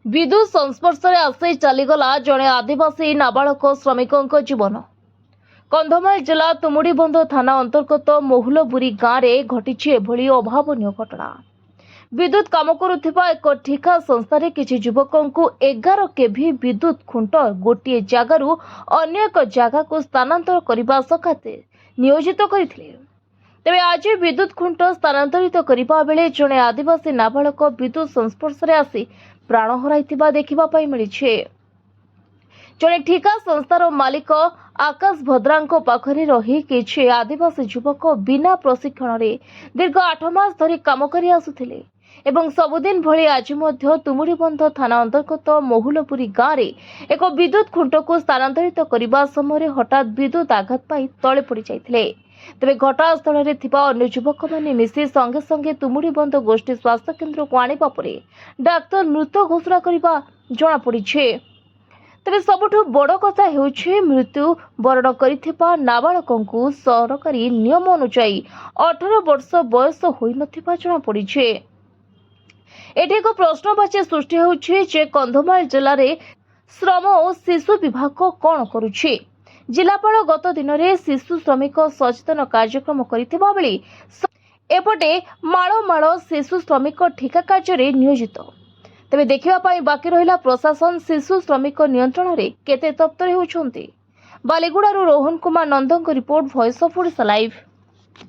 विद्युत संस्पर्शରେ आसी चलीगला जड़े आदिवासी नाबालक श्रमिकों जीवन। कंधमाल जिला तुमुडीबंध थाना अंतर्गत महुलबुरी गाँव में घटी एभली अभावन घटना। विद्युत काम करुथिबा एक ठिका संस्था किछि युवकों को 11 केवी विद्युत खुंट गोटे जगार अन्य एक जगह को स्थानांतर करने सकाशे नियोजित करथिले। तेबे आज विद्युत खुंट स्थानांतरित करबा बेले जड़े आदिवासी नाबालक विद्युत संस्पर्शରେ आसी प्राण हराइथिबा देखिबा पई मिलिछे। जड़े ठिका संस्थार मालिक आकाश भद्रांको पाखरे रही किछि आदिवासी युवक बिना प्रशिक्षण रे दीर्घ 8 मास धरी काम करि आसुथिले एवं सबुदिन भली आज मध्य तुमुडीबंध थाना अंतर्गत महुलपुरी गाँव रे एक विद्युत खुंट को स्थानांतरित करबा समय हठात विद्युत आघात पाई तळे पड़ी जाइथिले। तेबे घटनास्थल में थिबा अन्य युवक माने मिसी संगे संगे तुमुडीबंध गोष्ठी स्वास्थ्य केन्द्र को आनिबा परे डाक्तर मृत घोषणा करबा जणा पड़िछे। तेबे सबुठु बड़ कथा हेउछे मृत्यु वरण करिथिबा नाबालकंकु सरकारी नियम अनुसार 18 वर्ष बयस होई नथिबा जणा पड़िछे। एठी एक प्रश्नवाची सृष्टि हेउछे जे कंधमाल जिल्ला रे श्रम और शिशु विभाग कौन करुछे। जिलापाल गत दिन में शिशु श्रमिक सचेतन कार्यक्रम करथिबा बेले एपटे माळ माळ शिशु श्रमिक ठिका कार्य नियोजित। तेबे देखिबा पई बाकी रहिला प्रशासन शिशु श्रमिक नियंत्रण रे केते तत्पर हेउछन्ते। बालीगुड़ारू Rohan Kumar Nandan report, voice of Odisha live.